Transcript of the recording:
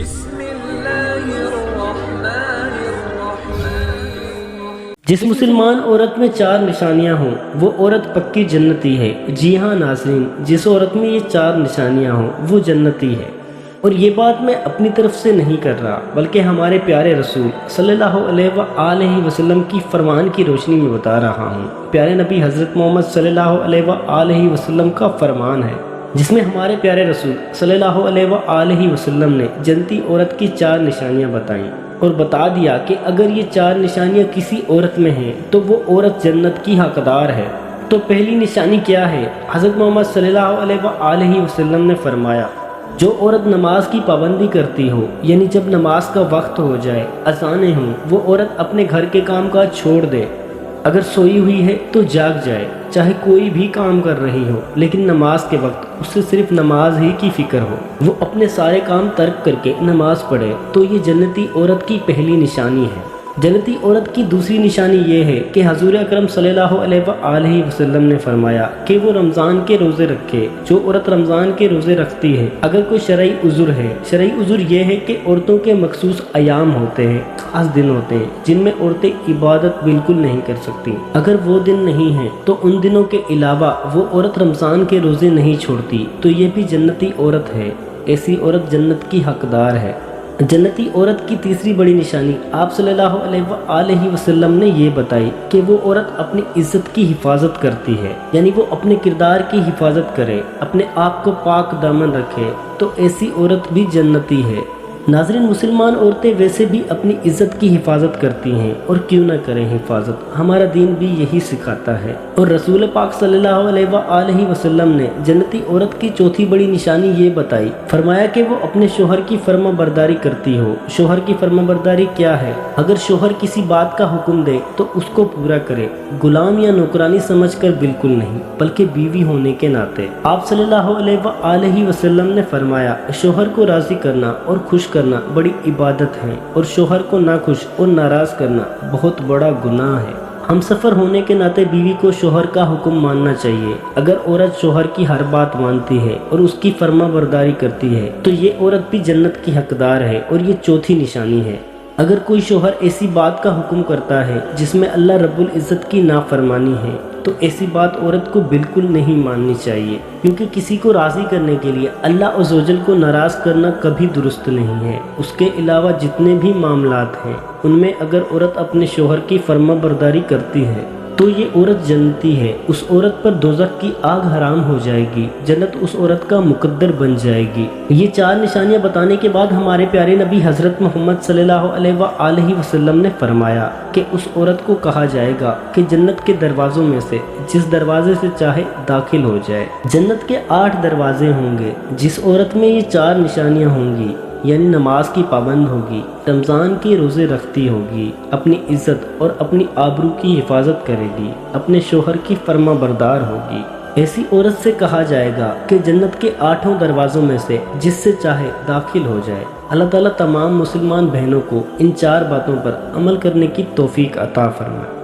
بسم اللہ الرحمن الرحیم۔ جس مسلمان عورت میں 4 نشانیاں ہوں وہ عورت پکی جنتی ہے۔ جی ہاں ناظرین، جس عورت میں یہ 4 نشانیاں ہوں وہ جنتی ہے۔ اور یہ بات میں اپنی طرف سے نہیں کر رہا بلکہ ہمارے پیارے رسول صلی اللہ علیہ وآلہ وسلم کی فرمان کی روشنی میں بتا رہا ہوں۔ پیارے نبی حضرت محمد صلی اللہ علیہ وآلہ وسلم کا فرمان ہے جس میں ہمارے پیارے رسول صلی اللہ علیہ وآلہ وسلم نے جنتی عورت کی 4 نشانیاں بتائیں اور بتا دیا کہ اگر یہ 4 نشانیاں کسی عورت میں ہیں تو وہ عورت جنت کی حقدار ہے۔ تو پہلی نشانی کیا ہے؟ حضرت محمد صلی اللہ علیہ وآلہ وسلم نے فرمایا، جو عورت نماز کی پابندی کرتی ہو، یعنی جب نماز کا وقت ہو جائے، اذانیں ہوں، وہ عورت اپنے گھر کے کام کاج چھوڑ دے، اگر سوئی ہوئی ہے تو جاگ جائے، چاہے کوئی بھی کام کر رہی ہو، لیکن نماز کے وقت اسے صرف نماز ہی کی فکر ہو، وہ اپنے سارے کام ترک کر کے نماز پڑھے، تو یہ جنتی عورت کی پہلی نشانی ہے۔ جنتی عورت کی دوسری نشانی یہ ہے کہ حضور اکرم صلی اللہ علیہ وآلہ وسلم نے فرمایا کہ وہ رمضان کے روزے رکھے۔ جو عورت رمضان کے روزے رکھتی ہے، اگر کوئی شرعی عذر ہے، شرعی عذر یہ ہے کہ عورتوں کے مخصوص ایام ہوتے ہیں، خاص دن ہوتے ہیں جن میں عورتیں عبادت بالکل نہیں کر سکتی، اگر وہ دن نہیں ہیں تو ان دنوں کے علاوہ وہ عورت رمضان کے روزے نہیں چھوڑتی، تو یہ بھی جنتی عورت ہے۔ ایسی عورت جنت کی حقدار ہے۔ جنتی عورت کی تیسری بڑی نشانی آپ صلی اللہ علیہ وآلہ وسلم نے یہ بتائی کہ وہ عورت اپنی عزت کی حفاظت کرتی ہے، یعنی وہ اپنے کردار کی حفاظت کرے، اپنے آپ کو پاک دامن رکھے، تو ایسی عورت بھی جنتی ہے۔ ناظرین، مسلمان عورتیں ویسے بھی اپنی عزت کی حفاظت کرتی ہیں، اور کیوں نہ کریں حفاظت، ہمارا دین بھی یہی سکھاتا ہے۔ اور رسول پاک صلی اللہ علیہ وآلہ وسلم نے جنتی عورت کی چوتھی بڑی نشانی یہ بتائی، فرمایا کہ وہ اپنے شوہر کی فرما برداری کرتی ہو۔ شوہر کی فرما برداری کیا ہے؟ اگر شوہر کسی بات کا حکم دے تو اس کو پورا کرے، غلام یا نوکرانی سمجھ کر بالکل نہیں، بلکہ بیوی ہونے کے ناطے۔ آپ صلی اللہ علیہ وآلہ وسلم نے فرمایا، شوہر کو راضی کرنا اور خوش کرنا بڑی عبادت ہے، اور شوہر کو ناخوش اور ناراض کرنا بہت بڑا گناہ ہے۔ ہم سفر ہونے کے ناطے بیوی کو شوہر کا حکم ماننا چاہیے۔ اگر عورت شوہر کی ہر بات مانتی ہے اور اس کی فرما برداری کرتی ہے تو یہ عورت بھی جنت کی حقدار ہے، اور یہ چوتھی نشانی ہے۔ اگر کوئی شوہر ایسی بات کا حکم کرتا ہے جس میں اللہ رب العزت کی نافرمانی ہے تو ایسی بات عورت کو بالکل نہیں ماننی چاہیے، کیونکہ کسی کو راضی کرنے کے لیے اللہ عزوجل کو ناراض کرنا کبھی درست نہیں ہے۔ اس کے علاوہ جتنے بھی معاملات ہیں ان میں اگر عورت اپنے شوہر کی فرما برداری کرتی ہے تو یہ عورت جنتی ہے۔ اس عورت پر دوزخ کی آگ حرام ہو جائے گی، جنت اس عورت کا مقدر بن جائے گی۔ یہ 4 نشانیاں بتانے کے بعد ہمارے پیارے نبی حضرت محمد صلی اللہ علیہ وآلہ وسلم نے فرمایا کہ اس عورت کو کہا جائے گا کہ جنت کے دروازوں میں سے جس دروازے سے چاہے داخل ہو جائے۔ جنت کے 8 دروازے ہوں گے۔ جس عورت میں یہ 4 نشانیاں ہوں گی، یعنی نماز کی پابند ہوگی، رمضان کے روزے رکھتی ہوگی، اپنی عزت اور اپنی آبرو کی حفاظت کرے گی، اپنے شوہر کی فرما بردار ہوگی، ایسی عورت سے کہا جائے گا کہ جنت کے 8 دروازوں میں سے جس سے چاہے داخل ہو جائے۔ اللہ تعالیٰ تمام مسلمان بہنوں کو ان 4 باتوں پر عمل کرنے کی توفیق عطا فرمائے۔